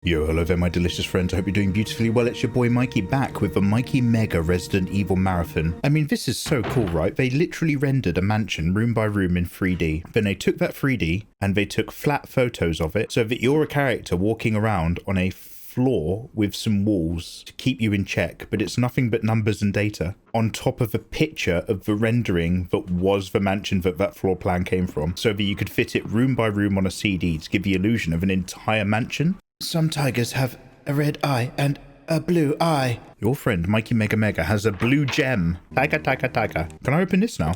Yo, hello there my delicious friends, I hope you're doing beautifully well. It's your boy Mikey back with the Mikeymegamega Resident Evil Marathon. I mean, this is so cool, right? They literally rendered a mansion room by room in 3D. Then they took that 3D and they took flat photos of it so that you're a character walking around on a floor with some walls to keep you in check, but it's nothing but numbers and data on top of a picture of the rendering that was the mansion that floor plan came from, so that you could fit it room by room on a CD to give the illusion of an entire mansion. Some tigers have a red eye and a blue eye. Your friend Mikeymegamega has a blue gem. Tiger. Can I open this now?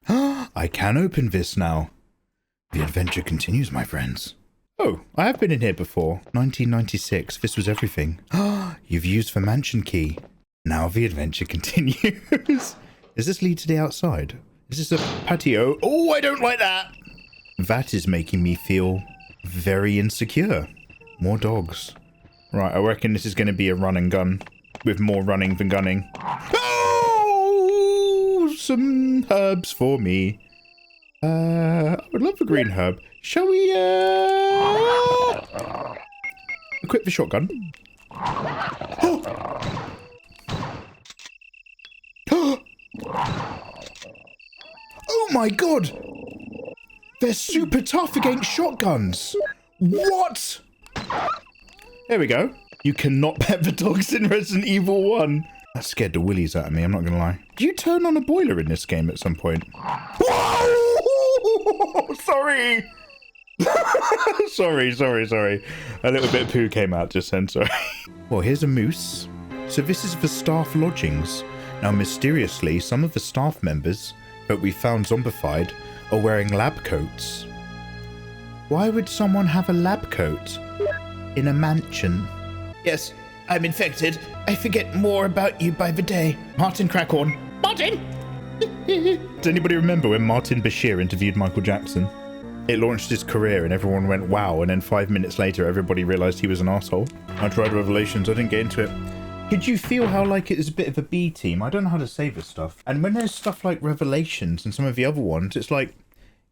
I can open this now. The adventure continues, my friends. Oh, I have been in here before. 1996, this was everything. You've used the mansion key. Now the adventure continues. Does this lead to the outside? Is this a patio? Oh, I don't like that. That is making me feel very insecure. More dogs. Right, I reckon this is going to be a run and gun. With more running than gunning. Oh! Some herbs for me. I would love a green herb. Shall we, equip the shotgun? Oh my god! They're super tough against shotguns! What? There we go. You cannot pet the dogs in Resident Evil 1. That scared the willies out of me, I'm not gonna lie. Do you turn on a boiler in this game at some point? Whoa! Sorry! sorry. A little bit of poo came out just then, sorry. Well, here's a moose. So this is the staff lodgings. Now, mysteriously, some of the staff members that we found zombified are wearing lab coats. Why would someone have a lab coat in a mansion? Yes, I'm infected. I forget more about you by the day. Martin Crackhorn. Martin! Does anybody remember when Martin Bashir interviewed Michael Jackson? It launched his career and everyone went wow, and then 5 minutes later everybody realised he was an asshole. I tried Revelations, I didn't get into it. Could you feel how like it is a bit of a B team? I don't know how to say this stuff. And when there's stuff like Revelations and some of the other ones, it's like,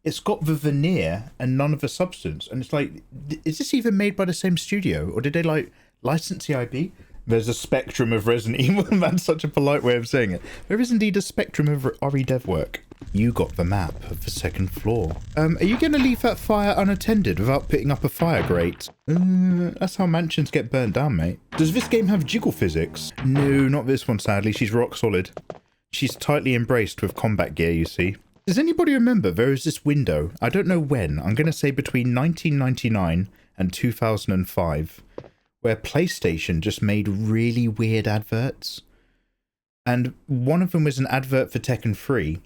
it's got the veneer and none of the substance. And it's like, is this even made by the same studio? Or did they like license the IP? There's a spectrum of Resident Evil, and that's such a polite way of saying it. There is indeed a spectrum of RE dev work. You got the map of the second floor. Are you going to leave that fire unattended without putting up a fire grate? That's how mansions get burnt down, mate. Does this game have jiggle physics? No, not this one, sadly. She's rock solid. She's tightly embraced with combat gear, you see. Does anybody remember there is this window, I don't know when, I'm going to say between 1999 and 2005, where PlayStation just made really weird adverts? And one of them was an advert for Tekken 3,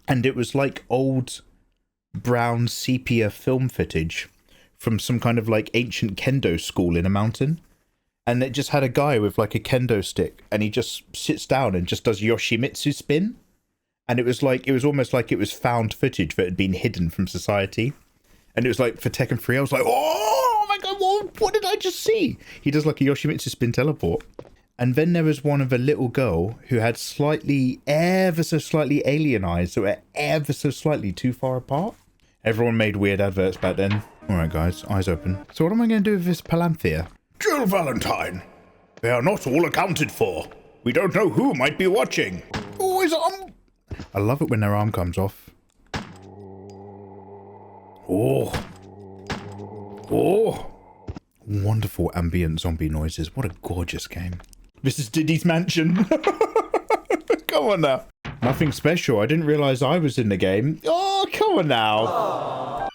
and it was like old brown sepia film footage from some kind of like ancient kendo school in a mountain. And it just had a guy with like a kendo stick, and he just sits down and just does Yoshimitsu spin. And it was almost like it was found footage that had been hidden from society. And it was like for Tekken 3, I was like, oh my god, what did I just see? He does like a Yoshimitsu spin teleport. And then there was one of a little girl who had ever so slightly alien eyes that were ever so slightly too far apart. Everyone made weird adverts back then. Alright guys, eyes open. So what am I going to do with this Palanthea? Jill Valentine! They are not all accounted for. We don't know who might be watching. Oh, his arm! I love it when their arm comes off. Oh. Wonderful ambient zombie noises. What a gorgeous game. This is Diddy's mansion. Come on now. Nothing special. I didn't realise I was in the game. Oh, come on now.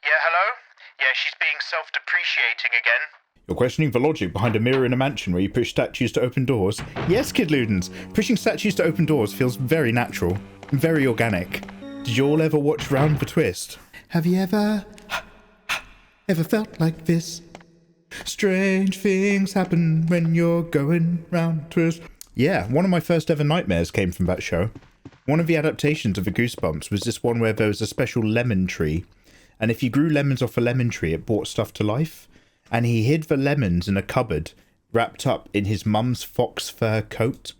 Yeah, hello? Yeah, she's being self-depreciating again. You're questioning the logic behind a mirror in a mansion where you push statues to open doors? Yes, Kid Ludens. Pushing statues to open doors feels very natural. Very organic. Did you all ever watch Round the Twist? Have you ever felt like this? Strange things happen when you're going round twist. Yeah, one of my first ever nightmares came from that show. One of the adaptations of the Goosebumps was this one where there was a special lemon tree. And if you grew lemons off a lemon tree, it brought stuff to life. And he hid the lemons in a cupboard, wrapped up in his mum's fox fur coat.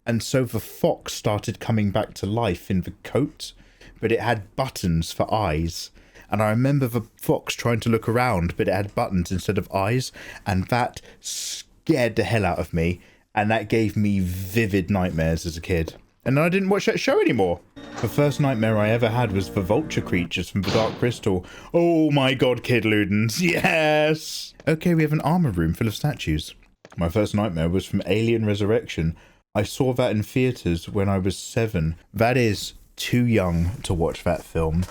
And so the fox started coming back to life in the coat, but it had buttons for eyes. And I remember the fox trying to look around, but it had buttons instead of eyes. And that scared the hell out of me. And that gave me vivid nightmares as a kid. And I didn't watch that show anymore. The first nightmare I ever had was the vulture creatures from the Dark Crystal. Oh my god, Kid Ludens, yes! Okay, we have an armor room full of statues. My first nightmare was from Alien Resurrection. I saw that in theatres when I was 7. That is too young to watch that film.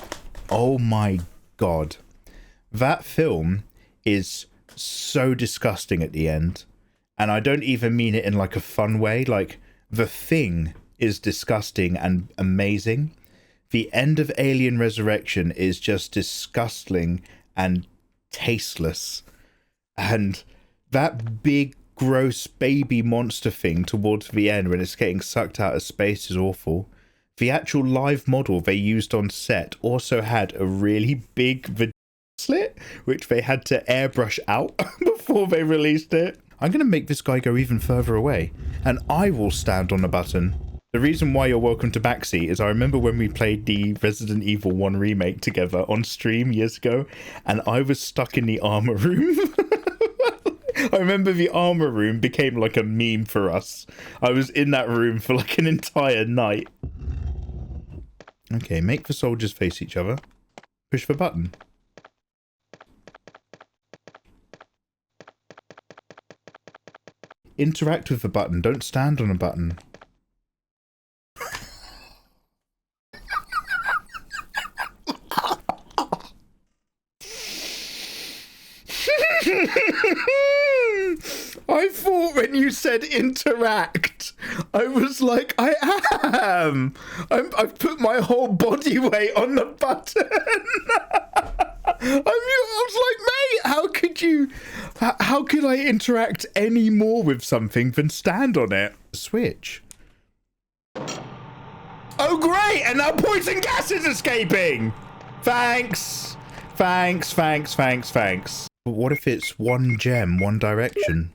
Oh my god. That film is so disgusting at the end. And I don't even mean it in like a fun way. Like, The Thing is disgusting and amazing. The end of Alien Resurrection is just disgusting and tasteless. And that big, gross baby monster thing towards the end when it's getting sucked out of space is awful. The actual live model they used on set also had a really big vagina slit, which they had to airbrush out before they released it. I'm going to make this guy go even further away, and I will stand on a button. The reason why you're welcome to Backseat is I remember when we played the Resident Evil 1 remake together on stream years ago, and I was stuck in the armor room. I remember the armor room became like a meme for us. I was in that room for like an entire night. Okay, make the soldiers face each other. Push the button. Interact with the button, don't stand on a button. I thought when you said interact, I was like, I am. I've put my whole body weight on the button. I was like, mate, how could I interact any more with something than stand on it? Switch. Oh, great. And now poison gas is escaping. Thanks. Thanks. But what if it's one gem, one direction?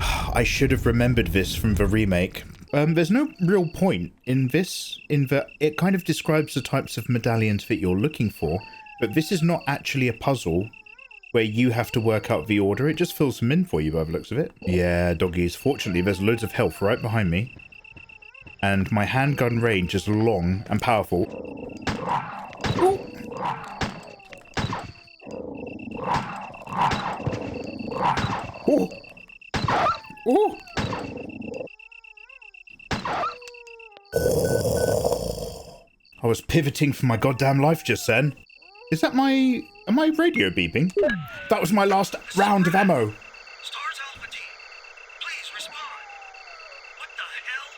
I should have remembered this from the remake. There's no real point in this, in that it kind of describes the types of medallions that you're looking for, but this is not actually a puzzle where you have to work out the order. It just fills them in for you by the looks of it. Yeah, doggies. Fortunately, there's loads of health right behind me. And my handgun range is long and powerful. Ooh. Oh! Oh! I was pivoting for my goddamn life just then. Is that my... Am I radio beeping? That was my last round of ammo. S.T.A.R.S Alpha Team, please respond. What the hell?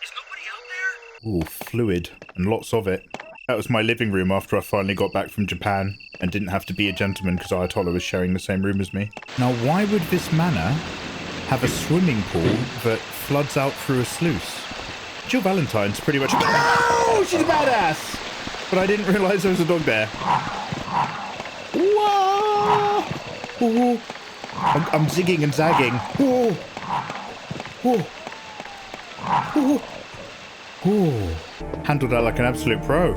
Is nobody out there? Ooh, fluid. And lots of it. That was my living room after I finally got back from Japan and didn't have to be a gentleman because Ayatollah was sharing the same room as me. Now, why would this manor have a swimming pool that floods out through a sluice? Jill Valentine's pretty much... Oh, she's a badass! But I didn't realise there was a dog there. Whoa! Oh. I'm zigging and zagging. Oh. Oh. Oh. Oh. Handled that like an absolute pro.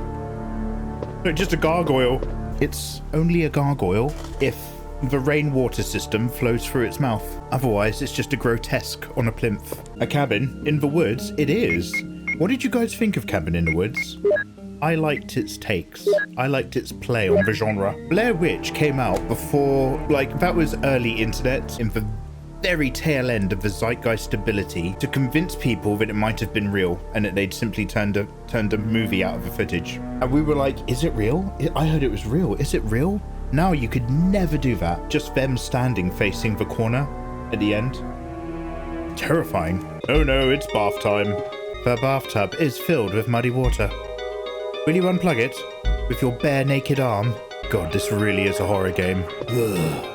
No, just a gargoyle. It's only a gargoyle if the rainwater system flows through its mouth. Otherwise, it's just a grotesque on a plinth. A cabin in the woods, it is. What did you guys think of Cabin in the Woods? I liked its takes. I liked its play on the genre. Blair Witch came out before, like, that was early internet, in the very tail end of the zeitgeist ability to convince people that it might have been real and that they'd simply turned a movie out of the footage. And we were like, is it real? I heard it was real. Is it real? Now you could never do that. Just them standing facing the corner at the end. Terrifying. Oh no, it's bath time. The bathtub is filled with muddy water. Will you unplug it with your bare naked arm? God, this really is a horror game. Ugh.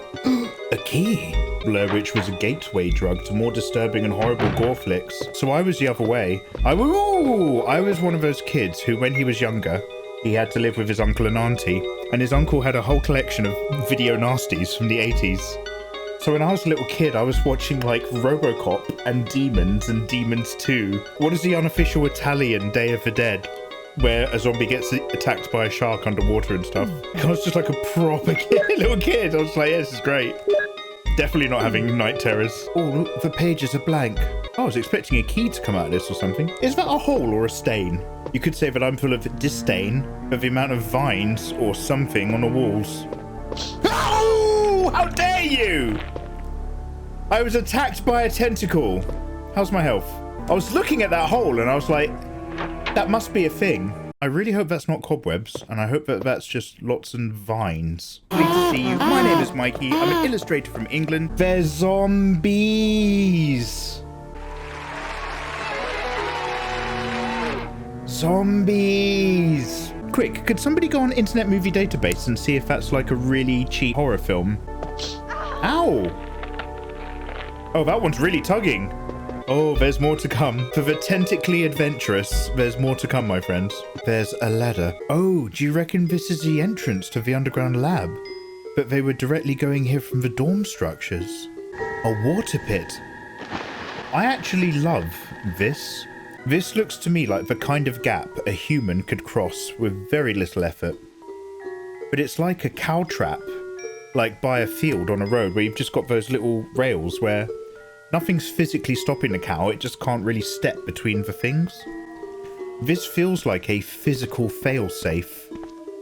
A key. Blair Witch was a gateway drug to more disturbing and horrible gore flicks. So I was the other way. I was one of those kids who, when he was younger, he had to live with his uncle and auntie, and his uncle had a whole collection of video nasties from the 80s. So when I was a little kid, I was watching like RoboCop and Demons 2. What is the unofficial Italian Day of the Dead? where a zombie gets attacked by a shark underwater and stuff. I was just like a proper little kid. I was like, yeah, this is great. Definitely not having night terrors. Oh, look, the pages are blank. I was expecting a key to come out of this or something. Is that a hole or a stain? You could say that I'm full of disdain of the amount of vines or something on the walls. Oh, how dare you! I was attacked by a tentacle. How's my health? I was looking at that hole and I was like, that must be a thing. I really hope that's not cobwebs, and I hope that that's just lots and vines. Pleased to see you. My name is Mikey. I'm an illustrator from England. They're zombies. Zombies. Quick, could somebody go on Internet Movie Database and see if that's like a really cheap horror film? Ow. Oh, that one's really tugging. Oh, there's more to come. For the tentacly adventurous, there's more to come, my friends. There's a ladder. Oh, do you reckon this is the entrance to the underground lab? But they were directly going here from the dorm structures. A water pit. I actually love this. This looks to me like the kind of gap a human could cross with very little effort. But it's like a cow trap, like by a field on a road where you've just got those little rails where nothing's physically stopping the cow, it just can't really step between the things. This feels like a physical failsafe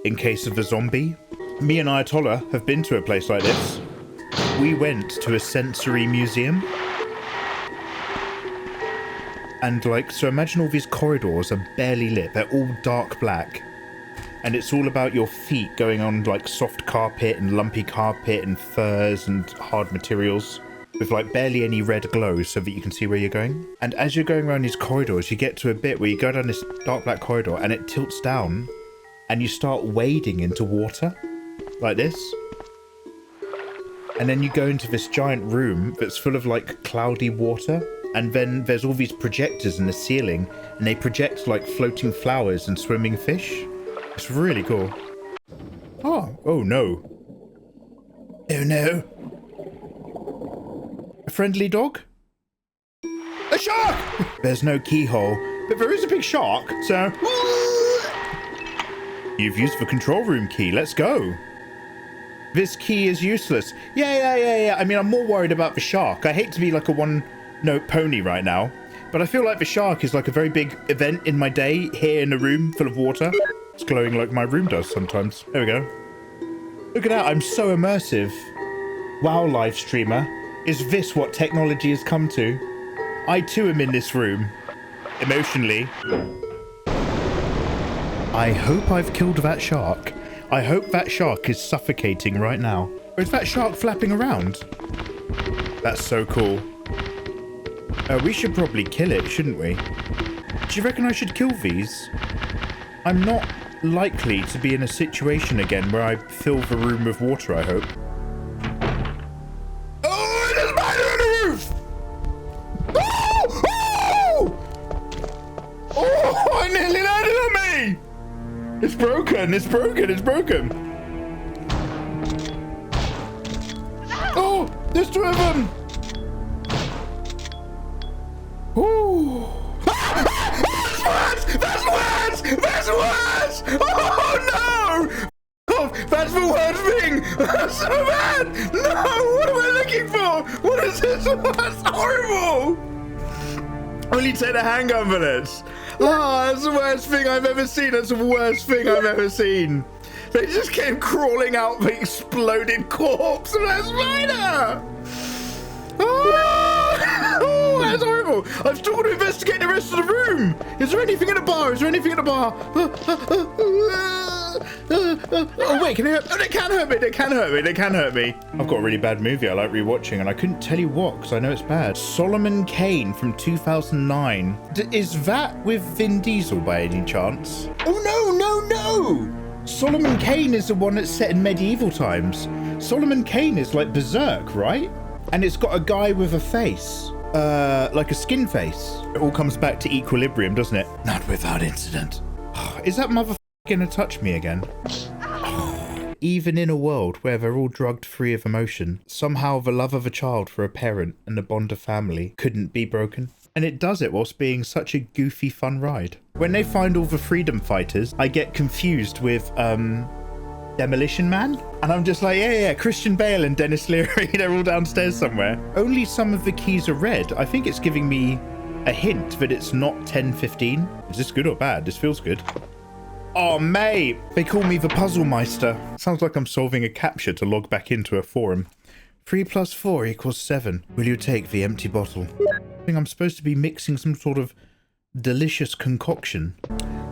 in case of a zombie. Me and Ayatollah have been to a place like this. We went to a sensory museum. And so imagine all these corridors are barely lit. They're all dark black. And it's all about your feet going on like soft carpet and lumpy carpet and furs and hard materials, with like barely any red glow so that you can see where you're going. And as you're going around these corridors, you get to a bit where you go down this dark black corridor and it tilts down and you start wading into water like this. And then you go into this giant room that's full of like cloudy water. And then there's all these projectors in the ceiling and they project like floating flowers and swimming fish. It's really cool. Oh no. Oh no. A friendly dog? A shark! There's no keyhole, but there is a big shark, so... You've used the control room key, let's go. This key is useless. Yeah. I mean, I'm more worried about the shark. I hate to be like a one-note pony right now, but I feel like the shark is like a very big event in my day here in a room full of water. It's glowing like my room does sometimes. There we go. Look at that, I'm so immersive. Wow, live streamer. Is this what technology has come to? I too am in this room. Emotionally. I hope I've killed that shark. I hope that shark is suffocating right now. Or is that shark flapping around? That's so cool. We should probably kill it, shouldn't we? Do you reckon I should kill these? I'm not likely to be in a situation again where I fill the room with water, I hope. Oh, there's a spider on the roof! Oh, I nearly landed on me! It's broken. Oh, there's two of them! Ooh. That's worse! Oh no! Oh, that's the worst thing! That's so bad! No! What am I looking for? What is this? That's horrible! Only take a handgun for this. Oh, that's the worst thing I've ever seen. They just came crawling out the exploded corpse of that spider! Oh, that's horrible. I've still got to investigate the rest of the room. Is there anything in the bar? Oh, wait, can they hurt? Oh, they can hurt me. I've got a really bad movie I like rewatching, and I couldn't tell you what because I know it's bad. Solomon Kane from 2009. Is that with Vin Diesel by any chance? Oh, no. Solomon Kane is the one that's set in medieval times. Solomon Kane is like Berserk, right? And it's got a guy with a face, like a skin face. It all comes back to equilibrium, doesn't it? Not without incident. Is that motherfucker gonna touch me again? Even in a world where they're all drugged free of emotion, somehow the love of a child for a parent and the bond of family couldn't be broken. And it does it whilst being such a goofy, fun ride. When they find all the freedom fighters, I get confused with Demolition Man, and I'm just like, yeah, Christian Bale and Dennis Leary, they're all downstairs somewhere. Only some of the keys are red. I think it's giving me a hint that it's not 10:15. Is this good or bad? This feels good. Oh, mate, they call me the Puzzle Meister. Sounds like I'm solving a captcha to log back into a forum. 3 + 4 = 7. Will you take the empty bottle? I think I'm supposed to be mixing some sort of delicious concoction.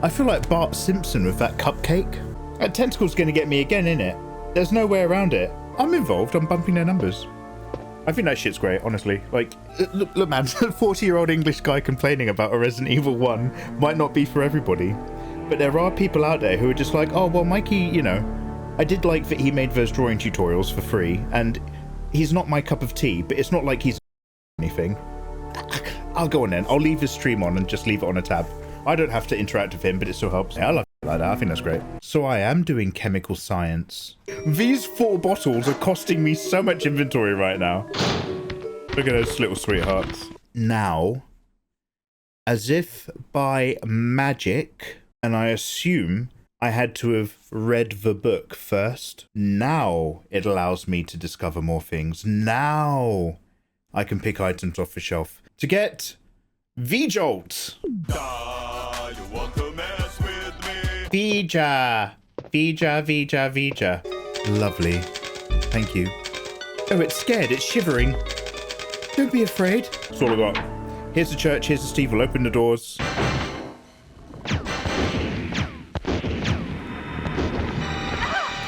I feel like Bart Simpson with that cupcake. That tentacle's gonna get me again, innit? There's no way around it. I'm involved, I'm bumping their numbers. I think that shit's great, honestly. Like, look man, a 40-year-old English guy complaining about a Resident Evil 1 might not be for everybody. But there are people out there who are just like, oh, well, Mikey, you know, I did like that he made those drawing tutorials for free, and he's not my cup of tea, but it's not like he's anything. I'll go on then. I'll leave his stream on and just leave it on a tab. I don't have to interact with him, but it still helps. Yeah, I love it like that. I think that's great. So I am doing chemical science. These 4 bottles are costing me so much inventory right now. Look at those little sweethearts. Now, as if by magic, and I assume I had to have read the book first. Now it allows me to discover more things. Now I can pick items off the shelf to get V-Jolt. Vija. Lovely. Thank you. Oh, it's scared. It's shivering. Don't be afraid. That's all I got. Here's the church. Here's the Steve. We'll open the doors.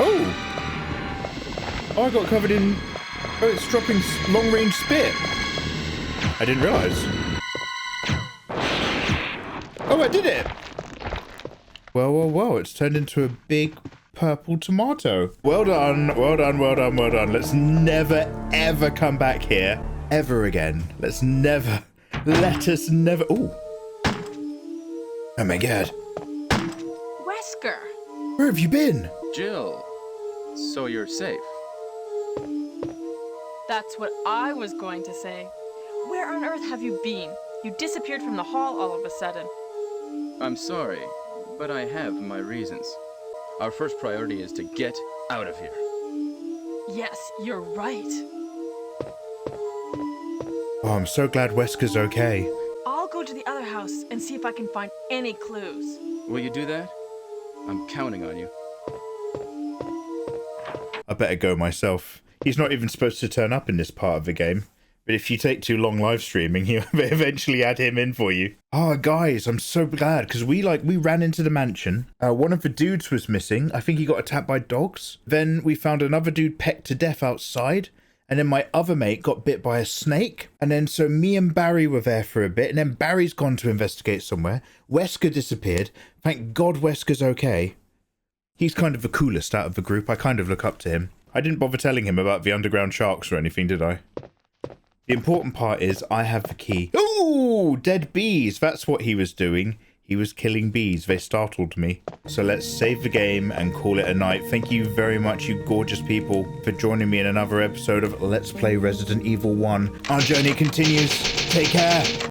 Oh, I got covered in... Oh, it's dropping long-range spit. I didn't realise. Oh, I did it. Well, it's turned into a big purple tomato. Well done. Let's never, ever come back here. Ever again. Let us never... Ooh. Oh my god. Wesker! Where have you been? Jill, so you're safe. That's what I was going to say. Where on earth have you been? You disappeared from the hall all of a sudden. I'm sorry, but I have my reasons. Our first priority is to get out of here. Yes, you're right. Oh, I'm so glad Wesker's okay. I'll go to the other house and see if I can find any clues. Will you do that? I'm counting on you. I better go myself. He's not even supposed to turn up in this part of the game. But if you take too long live streaming, he'll eventually add him in for you. Oh, guys, I'm so glad, because we ran into the mansion. One of the dudes was missing. I think he got attacked by dogs. Then we found another dude pecked to death outside. And then my other mate got bit by a snake. And then so me and Barry were there for a bit. And then Barry's gone to investigate somewhere. Wesker disappeared. Thank God Wesker's okay. He's kind of the coolest out of the group. I kind of look up to him. I didn't bother telling him about the underground sharks or anything, did I? The important part is I have the key. Ooh, dead bees. That's what he was doing. He was killing bees. They startled me. So let's save the game and call it a night. Thank you very much, you gorgeous people, for joining me in another episode of Let's Play Resident Evil 1. Our journey continues. Take care.